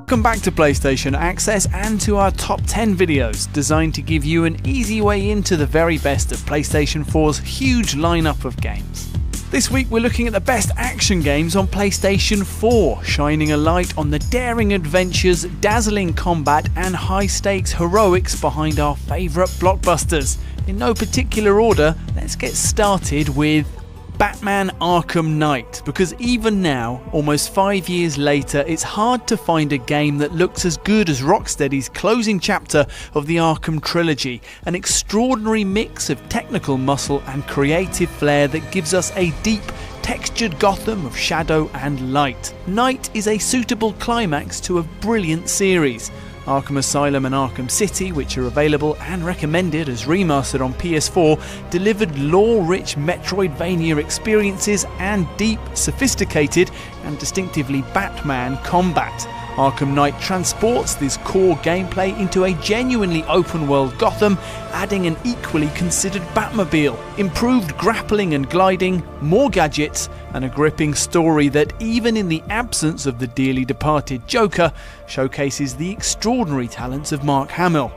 Welcome back to PlayStation Access and to our top 10 videos designed to give you an easy way into the very best of PlayStation 4's huge lineup of games. This week we're looking at the best action games on PlayStation 4, shining a light on the daring adventures, dazzling combat and high-stakes heroics behind our favourite blockbusters. In no particular order, let's get started with Batman Arkham Knight, because even now, almost 5 years later, it's hard to find a game that looks as good as Rocksteady's closing chapter of the Arkham trilogy, an extraordinary mix of technical muscle and creative flair that gives us a deep, textured Gotham of shadow and light. Knight is a suitable climax to a brilliant series. Arkham Asylum and Arkham City, which are available and recommended as remastered on PS4, delivered lore-rich Metroidvania experiences and deep, sophisticated and distinctively Batman combat. Arkham Knight transports this core gameplay into a genuinely open-world Gotham, adding an equally considered Batmobile, improved grappling and gliding, more gadgets, and a gripping story that, even in the absence of the dearly departed Joker, showcases the extraordinary talents of Mark Hamill.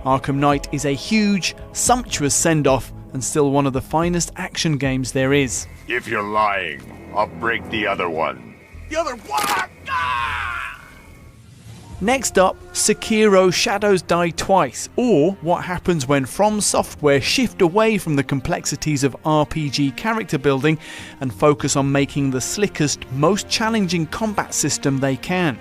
Arkham Knight is a huge, sumptuous send-off and still one of the finest action games there is. If you're lying, I'll break the other one. The other one? Ah! Next up, Sekiro Shadows Die Twice, or what happens when From Software shift away from the complexities of RPG character building and focus on making the slickest, most challenging combat system they can.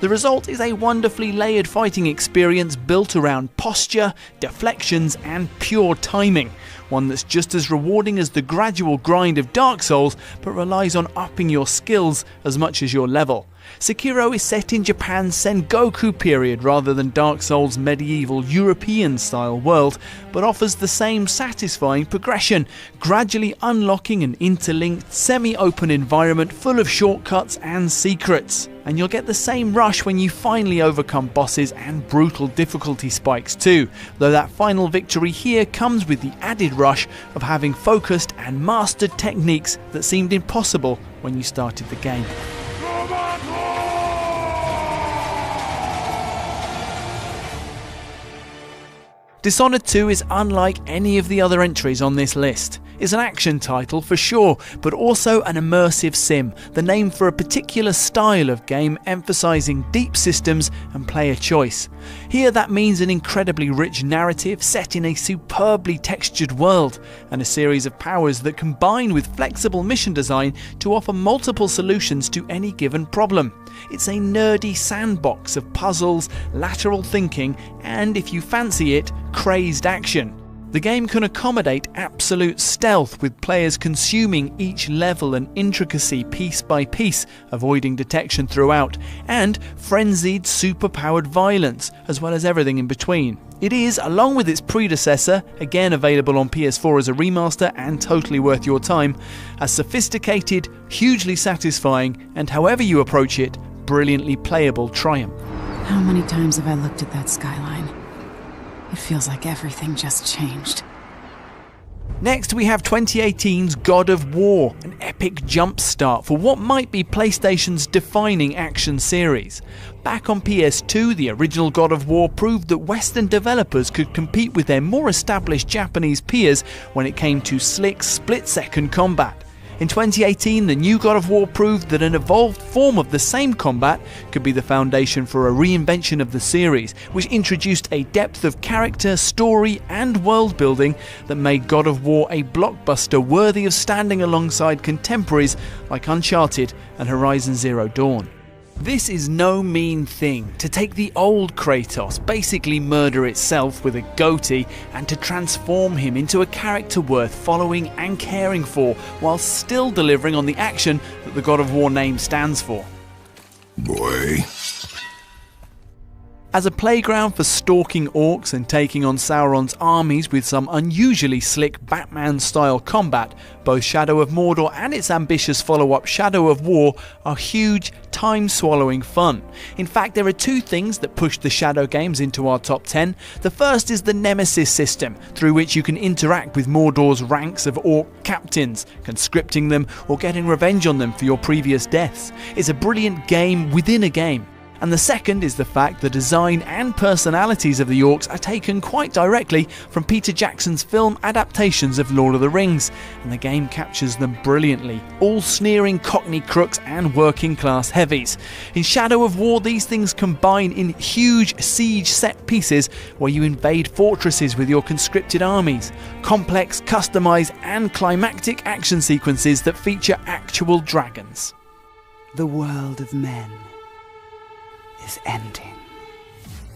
The result is a wonderfully layered fighting experience built around posture, deflections and pure timing. One that's just as rewarding as the gradual grind of Dark Souls, but relies on upping your skills as much as your level. Sekiro is set in Japan's Sengoku period rather than Dark Souls' medieval European-style world, but offers the same satisfying progression, gradually unlocking an interlinked, semi-open environment full of shortcuts and secrets. And you'll get the same rush when you finally overcome bosses and brutal difficulty spikes too, though that final victory here comes with the added rush of having focused and mastered techniques that seemed impossible when you started the game. Dishonored 2 is unlike any of the other entries on this list. It's an action title for sure, but also an immersive sim, the name for a particular style of game emphasising deep systems and player choice. Here that means an incredibly rich narrative set in a superbly textured world, and a series of powers that combine with flexible mission design to offer multiple solutions to any given problem. It's a nerdy sandbox of puzzles, lateral thinking, and if you fancy it, crazed action. The game can accommodate absolute stealth, with players consuming each level and intricacy piece by piece, avoiding detection throughout, and frenzied superpowered violence, as well as everything in between. It is, along with its predecessor, again available on PS4 as a remaster and totally worth your time, a sophisticated, hugely satisfying, and however you approach it, brilliantly playable triumph. How many times have I looked at that skyline? It feels like everything just changed. Next we have 2018's God of War, an epic jumpstart for what might be PlayStation's defining action series. Back on PS2, the original God of War proved that Western developers could compete with their more established Japanese peers when it came to slick, split-second combat. In 2018, the new God of War proved that an evolved form of the same combat could be the foundation for a reinvention of the series, which introduced a depth of character, story and world building that made God of War a blockbuster worthy of standing alongside contemporaries like Uncharted and Horizon Zero Dawn. This is no mean thing, to take the old Kratos, basically murder itself with a goatee, and to transform him into a character worth following and caring for, while still delivering on the action that the God of War name stands for. Boy. As a playground for stalking orcs and taking on Sauron's armies with some unusually slick Batman-style combat, both Shadow of Mordor and its ambitious follow-up Shadow of War are huge, time-swallowing fun. In fact, there are two things that push the Shadow games into our top 10. The first is the Nemesis system, through which you can interact with Mordor's ranks of orc captains, conscripting them or getting revenge on them for your previous deaths. It's a brilliant game within a game. And the second is the fact the design and personalities of the orcs are taken quite directly from Peter Jackson's film adaptations of Lord of the Rings, and the game captures them brilliantly, all sneering cockney crooks and working class heavies. In Shadow of War, these things combine in huge siege set pieces where you invade fortresses with your conscripted armies, complex, customized and climactic action sequences that feature actual dragons. The world of men is ending.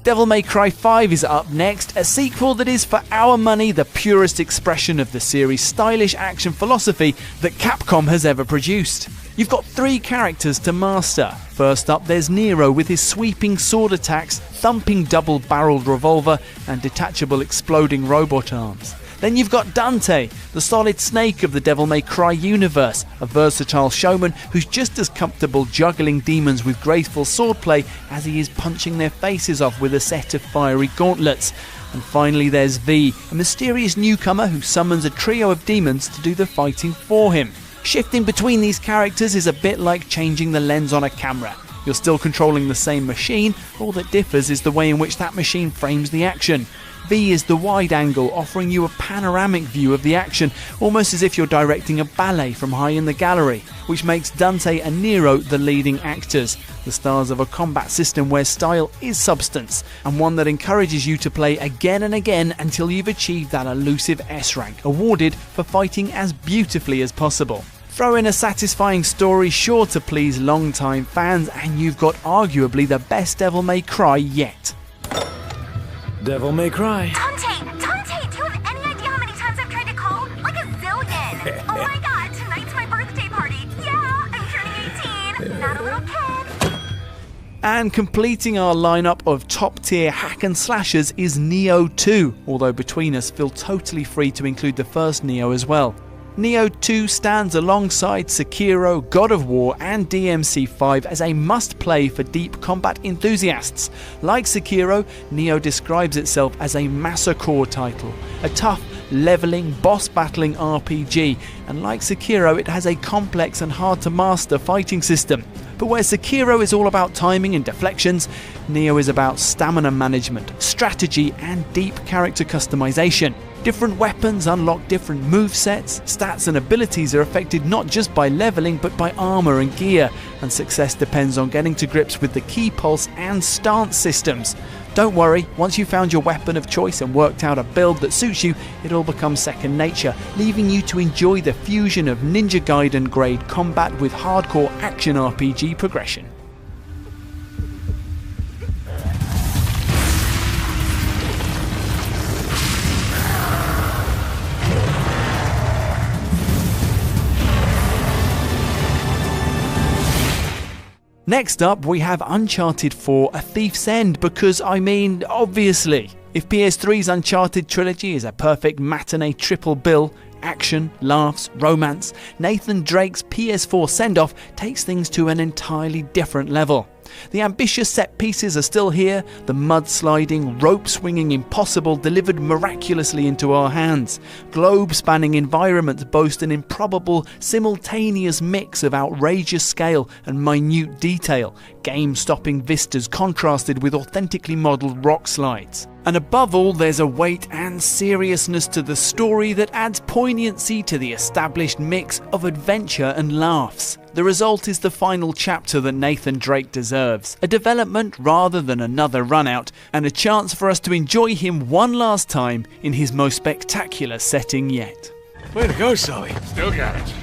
Devil May Cry 5 is up next, a sequel that is for our money the purest expression of the series' stylish action philosophy that Capcom has ever produced. You've got 3 characters to master. First up, there's Nero with his sweeping sword attacks, thumping double-barreled revolver and detachable exploding robot arms. Then you've got Dante, the solid snake of the Devil May Cry universe, a versatile showman who's just as comfortable juggling demons with graceful swordplay as he is punching their faces off with a set of fiery gauntlets. And finally there's V, a mysterious newcomer who summons a trio of demons to do the fighting for him. Shifting between these characters is a bit like changing the lens on a camera. You're still controlling the same machine, all that differs is the way in which that machine frames the action. V is the wide angle, offering you a panoramic view of the action, almost as if you're directing a ballet from high in the gallery, which makes Dante and Nero the leading actors, the stars of a combat system where style is substance, and one that encourages you to play again and again until you've achieved that elusive S rank, awarded for fighting as beautifully as possible. Throw in a satisfying story sure to please long-time fans, and you've got arguably the best Devil May Cry yet. Devil May Cry. Dante, do you have any idea how many times I've tried to call? Like a zillion. Oh my god, tonight's my birthday party. Yeah, I'm turning 18. Not a little kid. And completing our lineup of top-tier hack and slashers is Neo 2, although between us feel totally free to include the first Neo as well. Neo 2 stands alongside Sekiro, God of War and DMC5 as a must-play for deep combat enthusiasts. Like Sekiro, Neo describes itself as a massacre title, a tough, leveling, boss-battling RPG, and like Sekiro it has a complex and hard-to-master fighting system. But where Sekiro is all about timing and deflections, Neo is about stamina management, strategy and deep character customization. Different weapons unlock different movesets, stats and abilities are affected not just by leveling but by armor and gear, and success depends on getting to grips with the key pulse and stance systems. Don't worry, once you've found your weapon of choice and worked out a build that suits you, it all becomes second nature, leaving you to enjoy the fusion of Ninja Gaiden grade combat with hardcore action RPG progression. Next up, we have Uncharted 4: A Thief's End, because obviously, if PS3's Uncharted trilogy is a perfect matinee triple bill, action, laughs, romance, Nathan Drake's PS4 send-off takes things to an entirely different level. The ambitious set pieces are still here, the mud-sliding, rope-swinging impossible delivered miraculously into our hands. Globe-spanning environments boast an improbable, simultaneous mix of outrageous scale and minute detail, game-stopping vistas contrasted with authentically modelled rock slides. And above all, there's a weight and seriousness to the story that adds poignancy to the established mix of adventure and laughs. The result is the final chapter that Nathan Drake deserves, a development rather than another run-out, and a chance for us to enjoy him one last time in his most spectacular setting yet. Way to go, Sully. Still got it.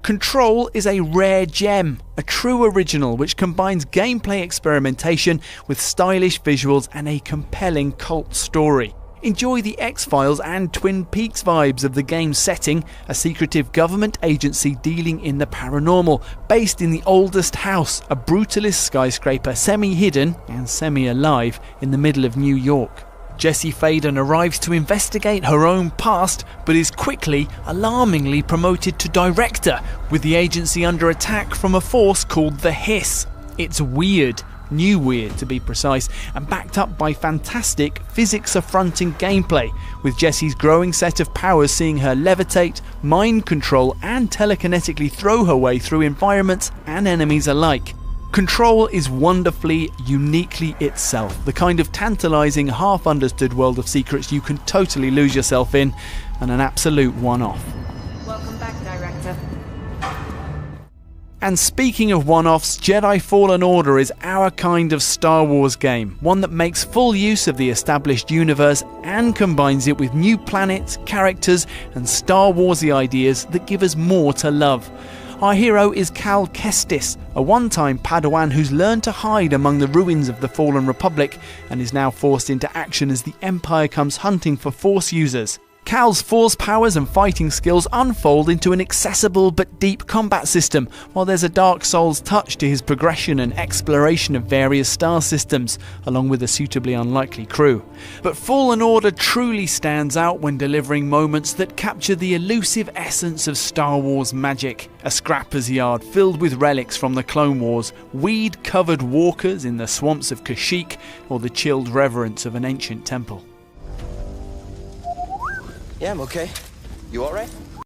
Control is a rare gem, a true original which combines gameplay experimentation with stylish visuals and a compelling cult story. Enjoy the X-Files and Twin Peaks vibes of the game's setting, a secretive government agency dealing in the paranormal, based in the oldest house, a brutalist skyscraper semi-hidden and semi-alive in the middle of New York. Jessie Faden arrives to investigate her own past, but is quickly, alarmingly promoted to director, with the agency under attack from a force called the Hiss. It's weird, new weird to be precise, and backed up by fantastic, physics-affronting gameplay, with Jessie's growing set of powers seeing her levitate, mind control and telekinetically throw her way through environments and enemies alike. Control is wonderfully, uniquely itself, the kind of tantalising, half-understood world of secrets you can totally lose yourself in, and an absolute one-off. Welcome back, Director. And speaking of one-offs, Jedi Fallen Order is our kind of Star Wars game, one that makes full use of the established universe and combines it with new planets, characters and Star Warsy ideas that give us more to love. Our hero is Cal Kestis, a one-time Padawan who's learned to hide among the ruins of the Fallen Republic and is now forced into action as the Empire comes hunting for Force users. Cal's Force powers and fighting skills unfold into an accessible but deep combat system, while there's a Dark Souls touch to his progression and exploration of various star systems, along with a suitably unlikely crew. But Fallen Order truly stands out when delivering moments that capture the elusive essence of Star Wars magic. A scrapper's yard filled with relics from the Clone Wars, weed-covered walkers in the swamps of Kashyyyk, or the chilled reverence of an ancient temple. Yeah, I'm okay. You alright?